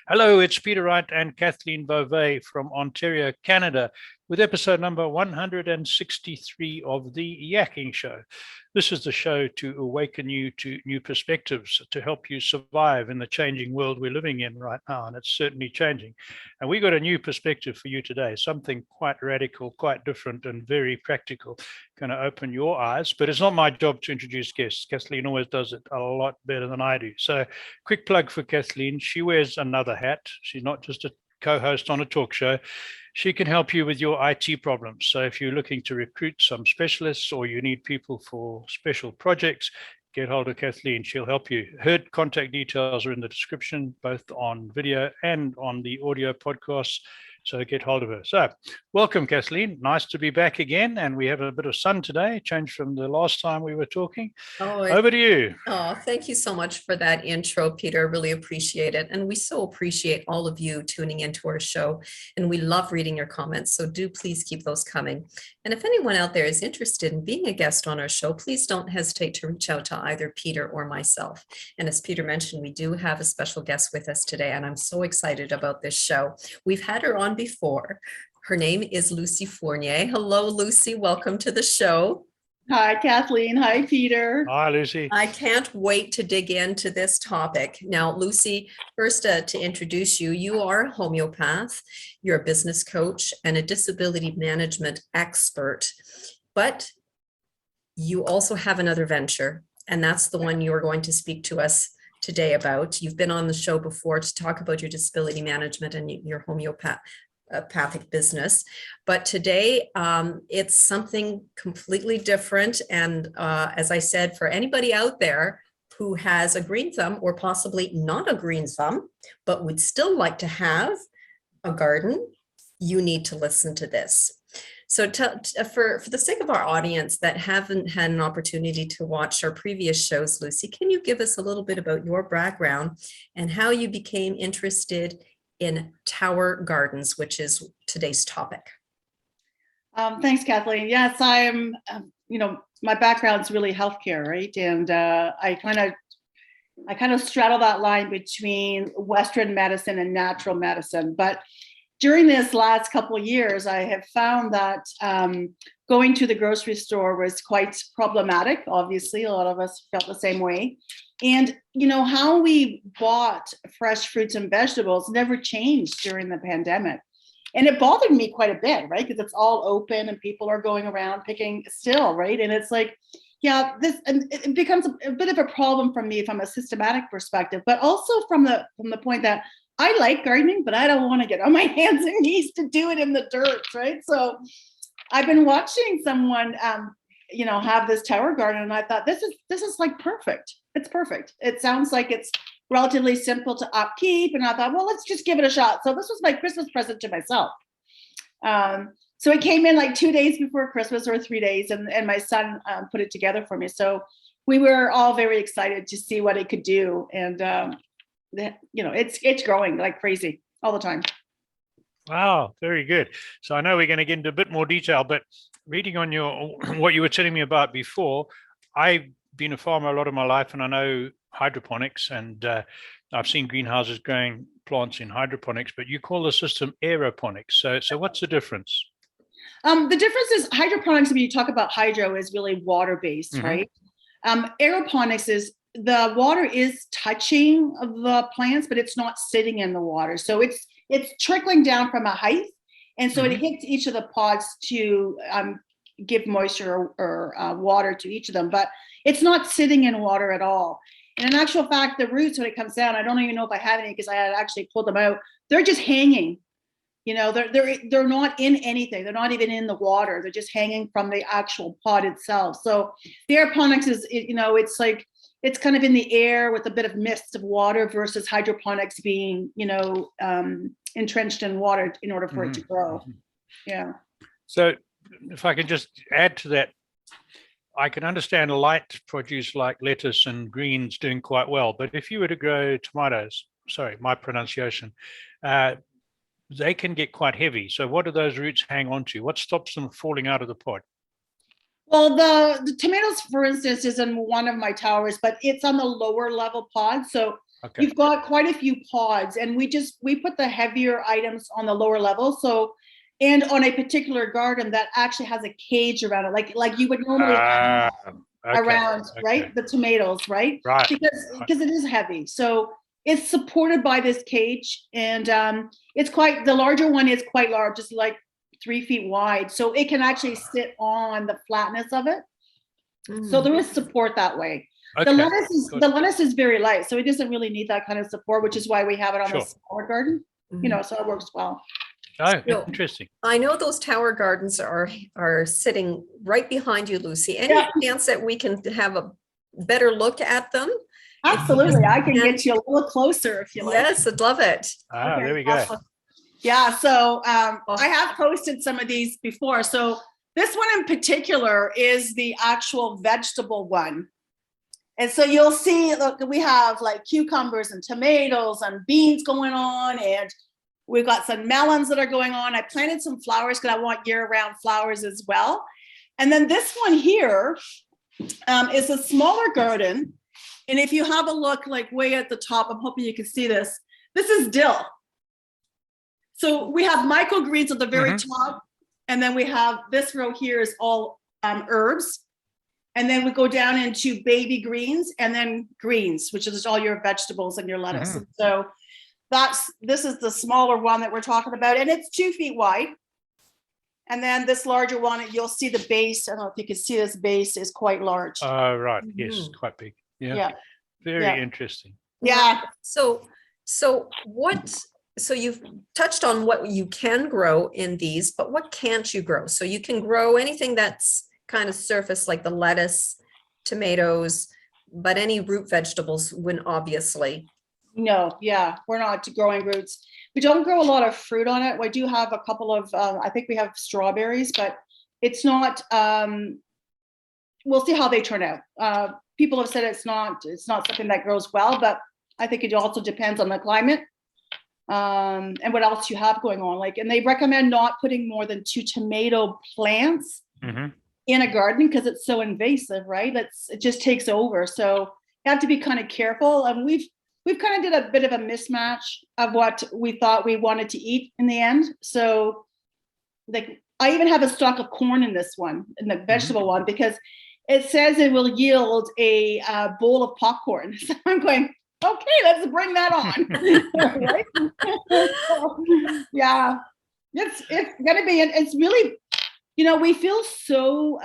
Hello, it's Peter Wright and Kathleen Beauvais from Ontario, Canada, with episode number 163 of the Yakking Show. This is the show to awaken you to new perspectives, to help you survive in the changing world we're living in right now, and it's certainly changing. And we got a new perspective for you today, something quite radical, quite different, and very practical. Going to open your eyes, but it's not my job to introduce guests. Kathleen always does it a lot better than I do. So quick plug for Kathleen. She wears another hat. She's not just a co-host on a talk show. She can help you with your IT problems. So if you're looking to recruit some specialists or you need people for special projects, get hold of Kathleen. She'll help you. Her contact details are in the description, both on video and on the audio podcasts. So get hold of her. So welcome, Kathleen. Nice to be back again. And we have a bit of sun today, changed from the last time we were talking. Over to you. Oh, thank you so much for that intro, Peter. Really appreciate it. And we so appreciate all of you tuning into our show. And we love reading your comments. So do please keep those coming. And if anyone out there is interested in being a guest on our show, please don't hesitate to reach out to either Peter or myself. And as Peter mentioned, we do have a special guest with us today. And I'm so excited about this show. We've had her on before. Her name is Lucie Fournier. Hello, Lucie. Welcome to the show. Hi, Kathleen. Hi, Peter. Hi, Lucie. I can't wait to dig into this topic. Now, Lucie, first to introduce you, you are a homeopath, you're a business coach and a disability management expert, but you also have another venture, and that's the one you're going to speak to us today about. You've been on the show before to talk about your disability management and your homeopathic business, but today it's something completely different. And as I said, for anybody out there who has a green thumb or possibly not a green thumb, but would still like to have a garden, you need to listen to this. So for the sake of our audience that haven't had an opportunity to watch our previous shows, Lucie, can you give us a little bit about your background and how you became interested in tower gardens, which is today's topic? Thanks, Kathleen. Yes, I am, my background's really healthcare, right? And I kind of straddle that line between Western medicine and natural medicine. But during this last couple of years, I have found that going to the grocery store was quite problematic. Obviously, a lot of us felt the same way. And, how we bought fresh fruits and vegetables never changed during the pandemic. And it bothered me quite a bit, right? Because it's all open and people are going around picking still, right? And it's like, yeah, and it becomes a bit of a problem for me from a systematic perspective, but also from the point that I like gardening, but I don't want to get on my hands and knees to do it in the dirt, right? So I've been watching someone, have this tower garden, and I thought this is like perfect. It's perfect. It sounds like it's relatively simple to upkeep, and I thought, well, let's just give it a shot. So this was my Christmas present to myself. So it came in like 2 days before Christmas, or 3 days, and my son put it together for me. So we were all very excited to see what it could do, and it's growing like crazy all the time. Wow, very good. So I know we're going to get into a bit more detail, but reading on what you were telling me about before, I've been a farmer a lot of my life, and I know hydroponics, and I've seen greenhouses growing plants in hydroponics, but you call the system aeroponics. So what's the difference? The difference is hydroponics, when you talk about hydro, is really water-based, mm-hmm. right? Aeroponics is the water is touching the plants, but it's not sitting in the water. So it's trickling down from a height. And so mm-hmm. it hits each of the pods to give moisture or water to each of them, but it's not sitting in water at all. And in actual fact, the roots, when it comes down, I don't even know if I have any because I had actually pulled them out. They're just hanging. They're not in anything. They're not even in the water. They're just hanging from the actual pod itself. So the aeroponics is, it's like, it's kind of in the air with a bit of mist of water versus hydroponics being, entrenched in water in order for mm-hmm. it to grow. Yeah. So if I can just add to that, I can understand light produce like lettuce and greens doing quite well. But if you were to grow tomatoes, sorry, my pronunciation, they can get quite heavy. So what do those roots hang on to? What stops them falling out of the pod? Well, the tomatoes, for instance, is in one of my towers, but it's on the lower level pod. So Okay. you've got quite a few pods, and we put the heavier items on the lower level. So, and on a particular garden that actually has a cage around it, like you would normally have around, right? The tomatoes, right? Right. Because it is heavy. So it's supported by this cage, and the larger one is quite large, it's like 3 feet wide. So it can actually sit on the flatness of it. So there is support that way. Okay. The lettuce is very light, so it doesn't really need that kind of support, which is why we have it on the smaller garden. So it works well. Oh, interesting. I know those tower gardens are sitting right behind you, Lucie. Any chance that we can have a better look at them? Absolutely. I can get you a little closer if you like. Yes, I'd love it. There we go. Awesome. Yeah, so I have posted some of these before. So this one in particular is the actual vegetable one. And so you'll see, look, we have like cucumbers and tomatoes and beans going on, and we've got some melons that are going on. I planted some flowers because I want year-round flowers as well. And then this one here is a smaller garden. And if you have a look like way at the top, I'm hoping you can see this. This is dill. So we have microgreens at the very top. And then we have this row here is all herbs. And then we go down into baby greens and then greens, which is all your vegetables and your lettuce. And so this is the smaller one that we're talking about. And it's 2 feet wide. And then this larger one, you'll see the base. I don't know if you can see this base is quite large. Oh, right. Yes, quite big. Yeah. Very interesting. Yeah. So you've touched on what you can grow in these, but what can't you grow? So you can grow anything that's kind of surface, like the lettuce, tomatoes, but any root vegetables wouldn't, obviously. No, we're not growing roots. We don't grow a lot of fruit on it. We do have a couple of, I think we have strawberries, but it's not, we'll see how they turn out. People have said it's not something that grows well, but I think it also depends on the climate and what else you have going on. And they recommend not putting more than 2 tomato plants in a garden because it's so invasive, right? It just takes over. So you have to be kind of careful. And we've kind of did a bit of a mismatch of what we thought we wanted to eat in the end. So I even have a stalk of corn in this one, in the vegetable one, because it says it will yield a bowl of popcorn. So I'm going, okay, let's bring that on. Right? So, yeah, it's going to be, it's really, we feel so,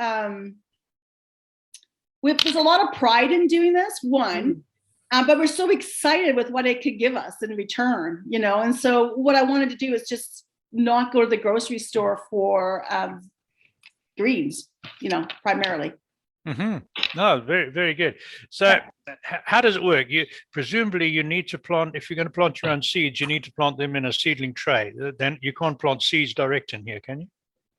there's a lot of pride in doing this, one. But we're so excited with what it could give us in return, and so what I wanted to do is just not go to the grocery store for greens, primarily. No, very, very good. So how does it work? Presumably you need to plant, if you're going to plant your own seeds, you need to plant them in a seedling tray. Then you can't plant seeds direct in here, can you?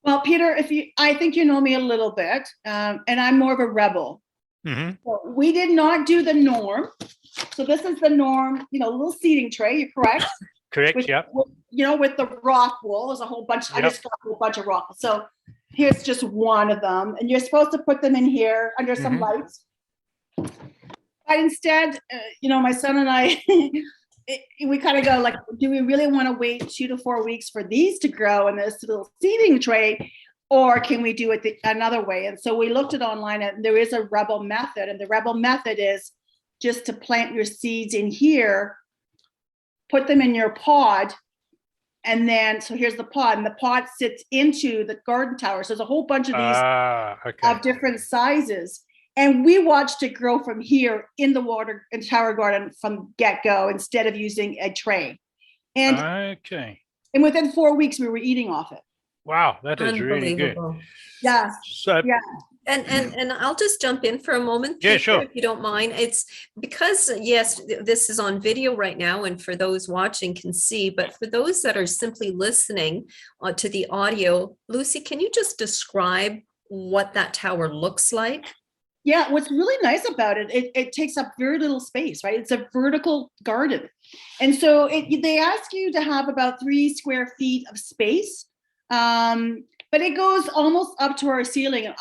Well, Peter, I think you know me a little bit, and I'm more of a rebel. So we did not do the norm. So this is the norm, little seeding tray. You're correct. Correct. With the rock wool, there's a whole bunch. I just got a whole bunch of rock. So here's just one of them, and you're supposed to put them in here under some lights. But instead, my son and I, we kind of go like, do we really want to wait 2 to 4 weeks for these to grow in this little seeding tray? Or can we do it another way? And so we looked at online, and there is a rebel method. And the rebel method is just to plant your seeds in here, put them in your pod. And then, so here's the pod, and the pod sits into the garden tower. So there's a whole bunch of these of different sizes. And we watched it grow from here in the tower garden from get-go instead of using a tray. And within 4 weeks, we were eating off it. Wow, that is really good. Yeah. So, and I'll just jump in for a moment, Peter, sure, if you don't mind. It's because, yes, this is on video right now, and for those watching can see, but for those that are simply listening to the audio, Lucie, can you just describe what that tower looks like? Yeah, what's really nice about it, it takes up very little space, right? It's a vertical garden. And so they ask you to have about 3 square feet of space. But it goes almost up to our ceiling. And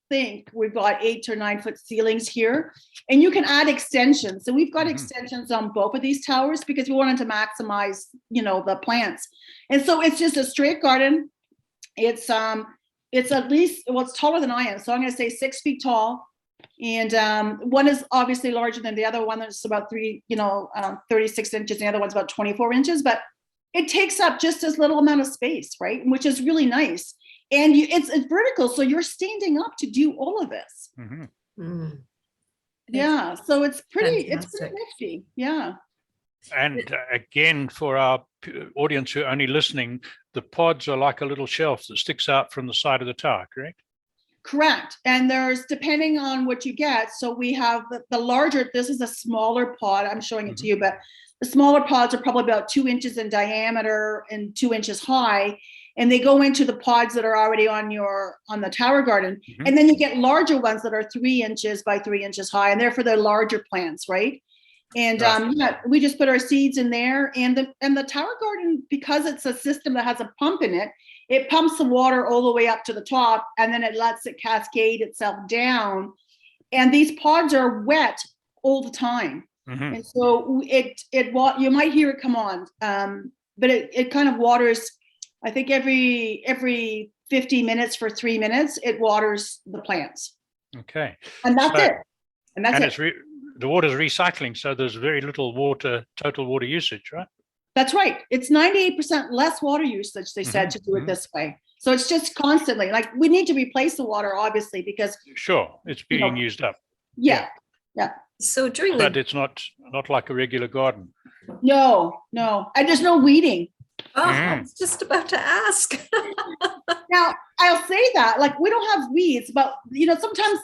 think we've got 8 or 9 foot ceilings here, and you can add extensions. So we've got extensions on both of these towers because we wanted to maximize, the plants. And so it's just a straight garden. It's at least, well, it's taller than I am. So I'm going to say 6 feet tall. And one is obviously larger than the other one. That's about 36 inches. The other one's about 24 inches, but it takes up just as little amount of space, right? Which is really nice. And it's vertical, so you're standing up to do all of this. Yeah, so it's pretty nifty. Yeah. And again, for our audience who are only listening, the pods are like a little shelf that sticks out from the side of the tower, correct? Correct. And there's, depending on what you get, so we have the larger, this is a smaller pod, I'm showing it to you, but the smaller pods are probably about 2 inches in diameter and 2 inches high. And they go into the pods that are already on the tower garden. And then you get larger ones that are 3 inches by 3 inches high, and they're for the larger plants, right? And we just put our seeds in there, and the tower garden, because it's a system that has a pump in it, it pumps the water all the way up to the top, and then it lets it cascade itself down. And these pods are wet all the time. And so you might hear it come on, but it kind of waters, I think every 50 minutes for 3 minutes, it waters the plants. Okay. And that's it. And that's it. The water is recycling, so there's very little total water usage, right? That's right. It's 98% less water usage, they said, to do it this way. So it's just constantly, like, we need to replace the water, obviously, because it's being used up. Yeah. So but it's not like a regular garden. No, and there's no weeding. I was just about to ask. Now, I'll say that, like, we don't have weeds, but sometimes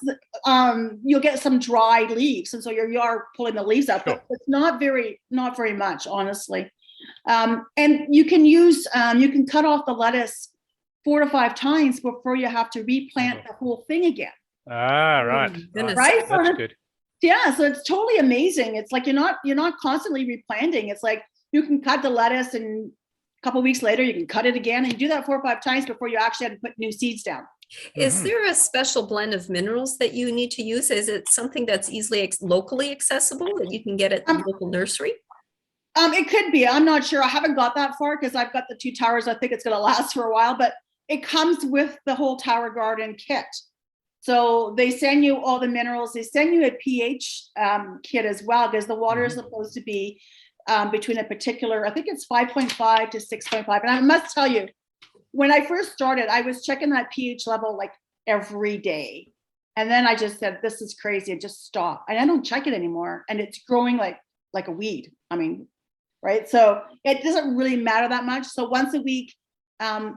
you'll get some dried leaves, and so you are pulling the leaves out, but it's not very much, honestly. And you can cut off the lettuce 4 to 5 times before you have to replant the whole thing again. Right. Right? That's good. Yeah, so it's totally amazing. It's like you're not constantly replanting. It's like you can cut the lettuce, and a couple of weeks later you can cut it again, and you do that 4 or 5 times before you actually have to put new seeds down. Is there a special blend of minerals that you need to use? Is it something that's easily locally accessible that you can get at the local nursery? It could be. I'm not sure. I haven't got that far because I've got the 2 towers. I think it's going to last for a while, but it comes with the whole tower garden kit. So they send you all the minerals. They send you a pH kit as well, because the water is supposed to be between a particular, I think it's 5.5 to 6.5. And I must tell you, when I first started, I was checking that pH level like every day. And then I just said, this is crazy. I just stopped. And I don't check it anymore. And it's growing like a weed. I mean, right? So it doesn't really matter that much. So once a week,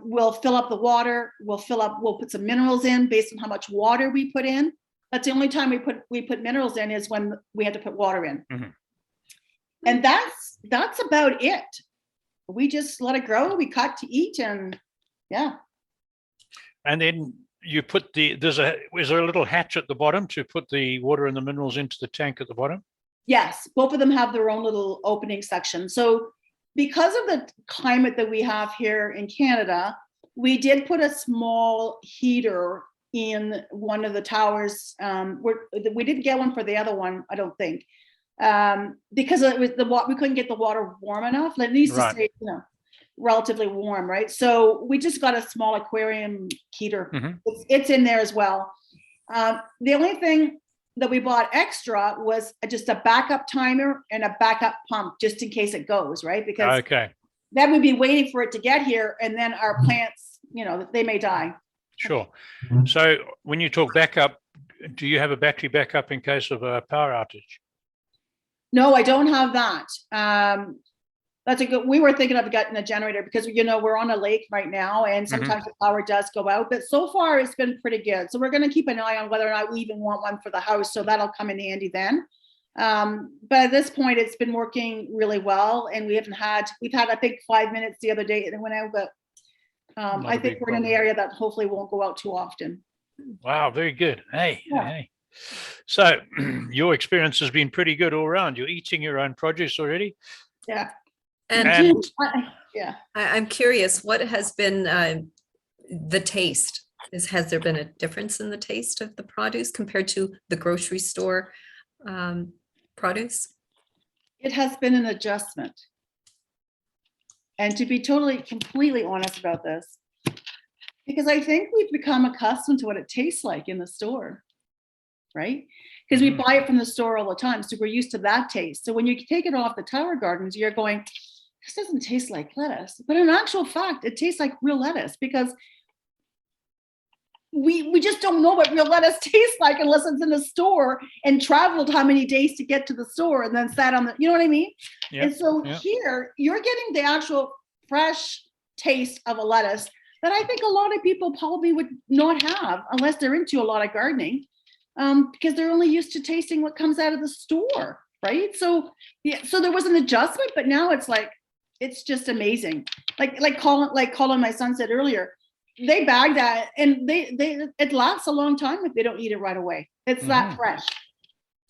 we'll fill up the water. We'll put some minerals in based on how much water we put in. That's the only time we put minerals in is when we had to put water in. And that's about it. We just let it grow. We cut to eat, and yeah. And then you put is there a little hatch at the bottom to put the water and the minerals into the tank at the bottom? Yes, both of them have their own little opening section. So because of the climate that we have here in Canada, we did put a small heater in one of the towers. We didn't get one for the other one, I don't think, because it was we couldn't get the water warm enough. It needs to stay, relatively warm, right? So we just got a small aquarium heater. It's in there as well. The only thing that we bought extra was just a backup timer and a backup pump, just in case it goes, right? Because then we'd be waiting for it to get here, and then our plants, they may die. Sure. So when you talk backup, do you have a battery backup in case of a power outage? No, I don't have that. We were thinking of getting a generator because, we're on a lake right now, and sometimes the power does go out, but so far it's been pretty good. So we're going to keep an eye on whether or not we even want one for the house. So that'll come in handy then. But at this point it's been working really well. And we've had, I think 5 minutes the other day and it went out, but I think we're in an area that hopefully won't go out too often. Wow. Very good. Hey. So your experience has been pretty good all around. You're eating your own produce already. Yeah. And I'm curious, what has been the taste Has there been a difference in the taste of the produce compared to the grocery store produce? It has been an adjustment. And to be completely honest about this, because I think we've become accustomed to what it tastes like in the store, right? Because we buy it from the store all the time. So we're used to that taste. So when you take it off the tower gardens, you're going, this doesn't taste like lettuce. But in actual fact, it tastes like real lettuce, because we just don't know what real lettuce tastes like unless it's in the store and traveled how many days to get to the store and then sat on the, you know what I mean? Yeah, and so yeah. Here you're getting the actual fresh taste of a lettuce that I think a lot of people probably would not have unless they're into a lot of gardening, because they're only used to tasting what comes out of the store, right? So yeah, so there was an adjustment, but now it's like, it's just amazing. Like Colin, my son, said earlier, they bag that and it lasts a long time if they don't eat it right away. It's that fresh.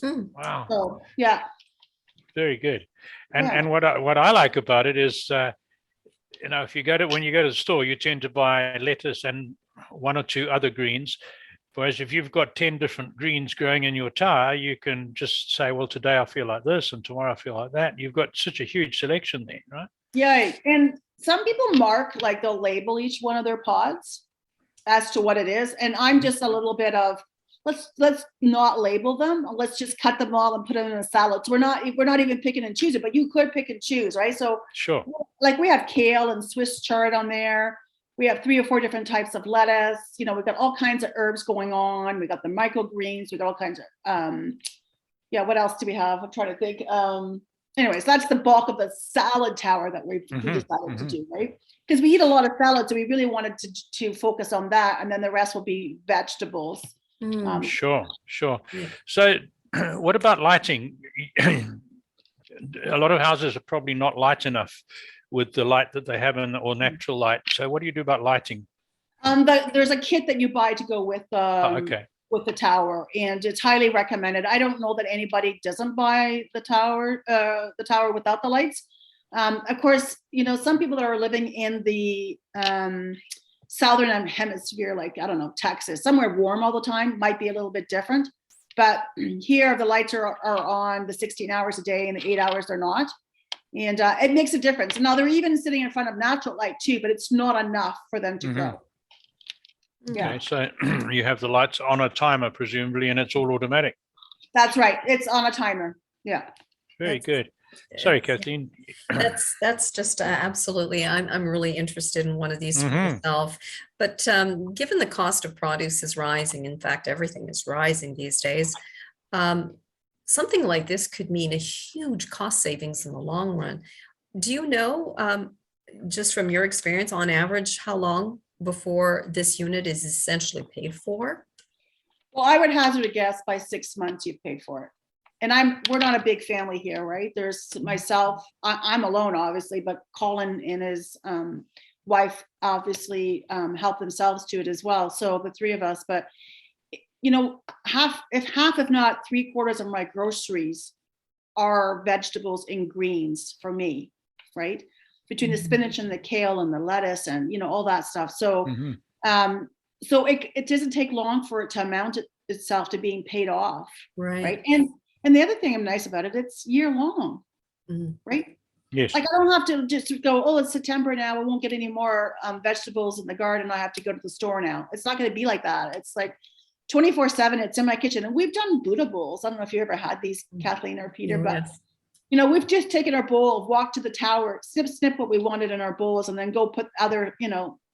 Wow. So yeah. Very good. And Yeah. and what I like about it is, if you when you go to the store, you tend to buy lettuce and one or two other greens. Whereas if you've got 10 different greens growing in your tower, you can just say, well, today I feel like this and tomorrow I feel like that. You've got such a huge selection there, right? Yeah. And some people mark, like they'll label each one of their pods as to what it is. And I'm just a little bit of, let's not label them. Let's just cut them all and put them in a salad. So we're not even picking and choosing, but you could pick and choose, right? So Sure. Like we have kale and Swiss chard on there. We have 3 or 4 different types of lettuce. We've got all kinds of herbs going on. We got the microgreens. We got all kinds of, what else do we have? I'm trying to think. Anyways, that's the bulk of the salad tower that we decided to do, right? Because we eat a lot of salad, so we really wanted to focus on that, and then the rest will be vegetables. Sure. Yeah. So what about lighting? A lot of houses are probably not light enough with the light that they have or natural light. So what do you do about lighting? There's a kit that you buy to go with with the tower, and it's highly recommended. I don't know that anybody doesn't buy the tower without the lights. Of course, some people that are living in the southern hemisphere, like, I don't know, Texas, somewhere warm all the time, might be a little bit different. But here the lights are on the 16 hours a day, and the 8 hours they're not. And it makes a difference. Now they're even sitting in front of natural light too, but it's not enough for them to grow. Yeah. Okay, so you have the lights on a timer, presumably, and it's all automatic. That's right. It's on a timer. Yeah. Very good. Sorry, Kathleen. That's just absolutely. I'm really interested in one of these for myself. But given the cost of produce is rising, in fact, everything is rising these days. Something like this could mean a huge cost savings in the long run. Do you know, just from your experience, on average, how long before this unit is essentially paid for? Well, I would hazard a guess by 6 months you've paid for it. And we're not a big family here, right? There's myself, I'm alone, obviously, but Colin and his wife obviously help themselves to it as well. So the 3 of us, but half, if not 3/4 of my groceries are vegetables and greens for me, right? Between the spinach and the kale and the lettuce and, all that stuff. So, so it doesn't take long for it to amount itself to being paid off. Right. And the other thing I'm nice about it, it's year long, right? Yes. Like, I don't have to just go, oh, it's September now, we won't get any more vegetables in the garden, I have to go to the store now. It's not going to be like that. It's like 24/7, it's in my kitchen. And we've done Buddha bowls. I don't know if you ever had these, Kathleen or Peter, but we've just taken our bowl, walked to the tower, snip what we wanted in our bowls, and then go put other,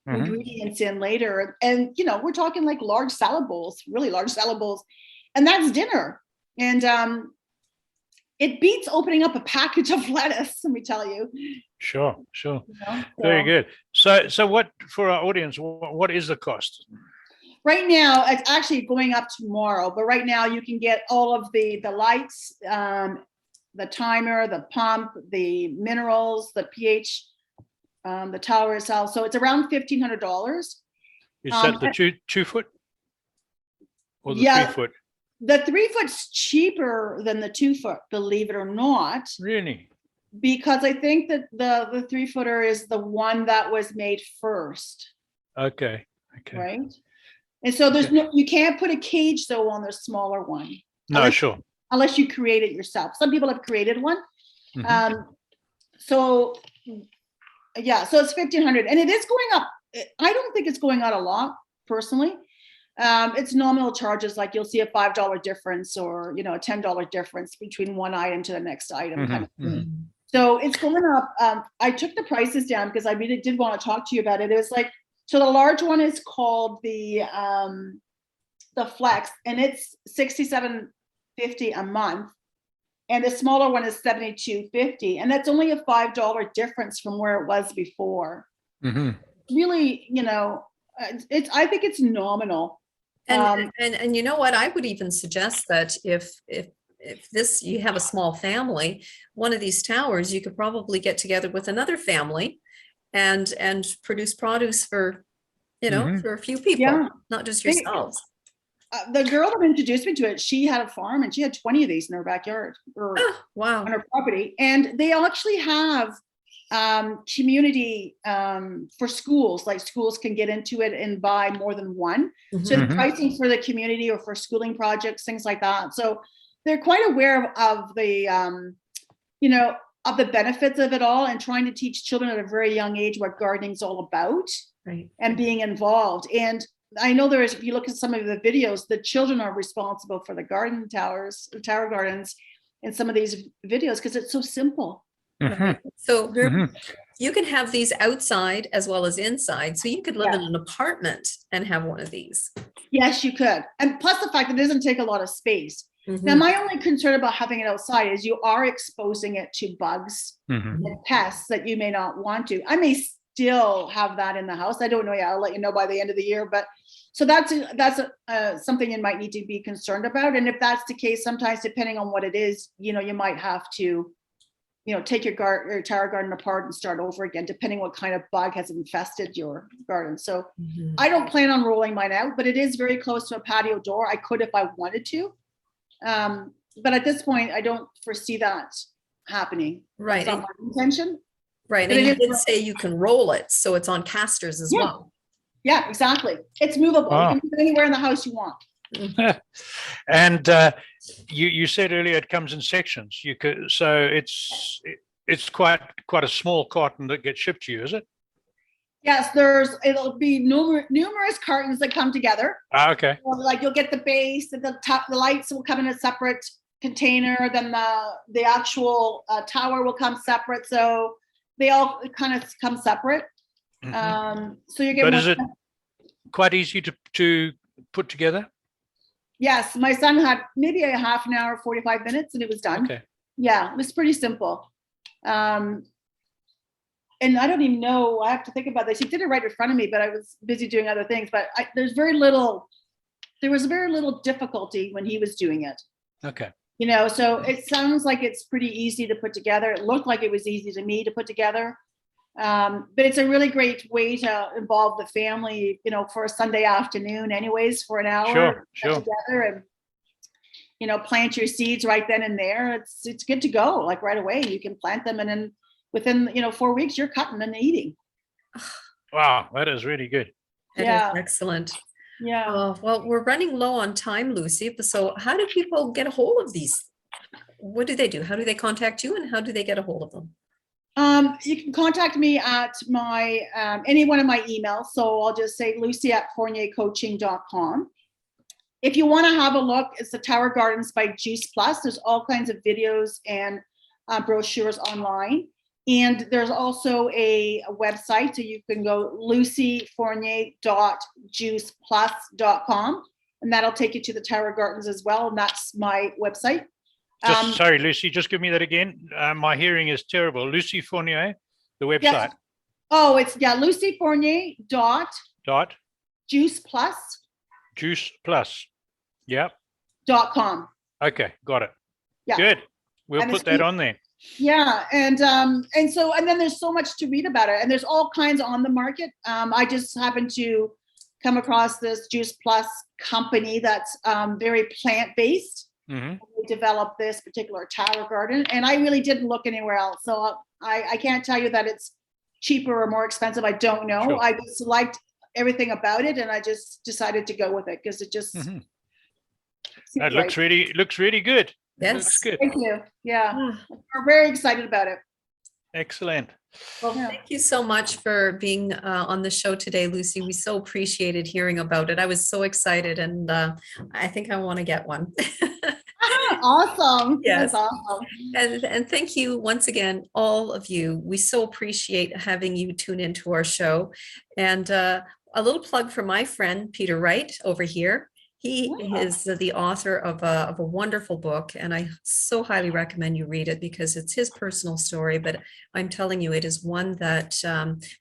ingredients in later. And, we're talking like large salad bowls, really large salad bowls. And that's dinner. And it beats opening up a package of lettuce, let me tell you. Sure. Very good. So what, for our audience, what is the cost? Right now, it's actually going up tomorrow, but right now you can get all of the lights, the timer, the pump, the minerals, the pH, the tower itself. So it's around $1,500. Is that the 2 foot or the 3 foot? The 3 foot's cheaper than the 2 foot, believe it or not. Really? Because I think that the 3 footer is the one that was made first. Okay. Right. And so there's you can't put a cage though on the smaller one. No, sure. Unless you create it yourself. Some people have created one. So yeah, so it's 1,500 and it is going up. I don't think it's going out a lot personally. It's nominal charges, like you'll see a $5 difference or, a $10 difference between one item to the next item. Kind of thing. So it's going up. I took the prices down because I really did want to talk to you about it. It was like, so the large one is called the Flex, and it's $67.50 a month. And the smaller one is $72.50. And that's only a $5 difference from where it was before. Really, I think it's nominal. And you know what, I would even suggest that if you have a small family, one of these towers, you could probably get together with another family and produce produce for, for a few people, not just yourselves. The girl that introduced me to it, she had a farm and she had 20 of these in her backyard or on her property. And they actually have community for schools, like schools can get into it and buy more than one. So the pricing for the community or for schooling projects, things like that. So they're quite aware of the, of the benefits of it all and trying to teach children at a very young age what gardening is all about and being involved. And I know if you look at some of the videos, the children are responsible for the garden towers, tower gardens in some of these videos because it's so simple. So you can have these outside as well as inside. So you could live in an apartment and have one of these. Yes, you could. And plus the fact that it doesn't take a lot of space. Now, my only concern about having it outside is you are exposing it to bugs and pests that you may not want to. I may still have that in the house. I don't know yet. I'll let you know by the end of the year. But so that's something you might need to be concerned about. And if that's the case, sometimes depending on what it is, you might have to take your tower garden apart and start over again, depending what kind of bug has infested your garden. So I don't plan on rolling mine out, but it is very close to a patio door. I could if I wanted to. But at this point, I don't foresee that happening. Right. That's not my intention. Right. And you did say you can roll it. So it's on casters as well. Yeah, exactly. It's movable. You can put it anywhere in the house you want. And you said earlier it comes in sections. So it's quite a small carton that gets shipped to you, is it? Yes, it'll be numerous cartons that come together. Okay. So like you'll get the base, the top, the lights will come in a separate container. Then the actual tower will come separate. So they all kind of come separate. So you get. But is it quite easy to put together? Yes, my son had maybe a half an hour, 45 minutes, and it was done. Okay. Yeah, it was pretty simple. And I don't even know, I have to think about this. He did it right in front of me, but I was busy doing other things. But there was very little difficulty when he was doing it. Okay. So it sounds like it's pretty easy to put together. It looked like it was easy to me to put together. But it's a really great way to involve the family, for a Sunday afternoon anyways, for an hour. Sure. Together and, plant your seeds right then and there. It's good to go, like right away. You can plant them and then within, 4 weeks, you're cutting and eating. Wow, that is really good. That is excellent. Yeah. Well, we're running low on time, Lucie. So how do people get a hold of these? What do they do? How do they contact you and how do they get a hold of them? You can contact me at my any one of my emails. So I'll just say lucie@fourniercoaching.com. If you want to have a look, it's the Tower Gardens by Juice Plus. There's all kinds of videos and brochures online. And there's also a website. So you can go luciefournier.juiceplus.com. And that'll take you to the Tower Gardens as well. And that's my website. Sorry, Lucie, just give me that again. My hearing is terrible. Lucie Fournier, the website. Yes. Oh, it's Lucie Fournier Juice Plus. Yep. .com. Okay, got it. Yeah. Good. We'll put that on there. Yeah, and then there's so much to read about it, and there's all kinds on the market. I just happened to come across this Juice Plus company that's very plant-based. We developed this particular tower garden, and I really didn't look anywhere else. So I can't tell you that it's cheaper or more expensive. I don't know. Sure. I just liked everything about it, and I just decided to go with it because it just Mhm. seemed That looks right. really good. Yes. Looks good. Thank you. Yeah, Ah, we're very excited about it. Excellent. Well, Yeah. thank you so much for being on the show today, Lucie. We so appreciated hearing about it. I was so excited, and I think I want to get one. Awesome. Yes. That's awesome. And thank you once again, all of you. We so appreciate having you tune into our show. And a little plug for my friend, Peter Wright, over here. He Yeah. is the author of a wonderful book, and I so highly recommend you read it because it's his personal story, but I'm telling you, it is one that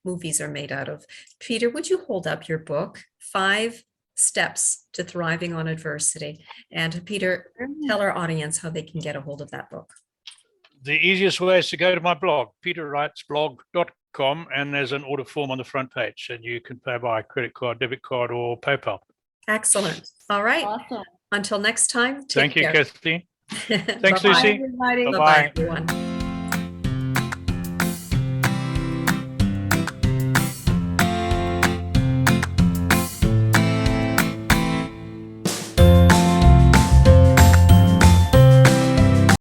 movies are made out of. Peter, would you hold up your book, 5 Steps to Thriving on Adversity? And Peter, tell our audience how they can get a hold of that book. The easiest way is to go to my blog, peterwrightsblog.com, and there's an order form on the front page, and you can pay by credit card, debit card, or PayPal. Excellent. All right. Awesome. Until next time, take Thank you, care. Kathleen. Thanks, Bye-bye. Lucie. Everybody. Bye-bye. Bye-bye, everyone.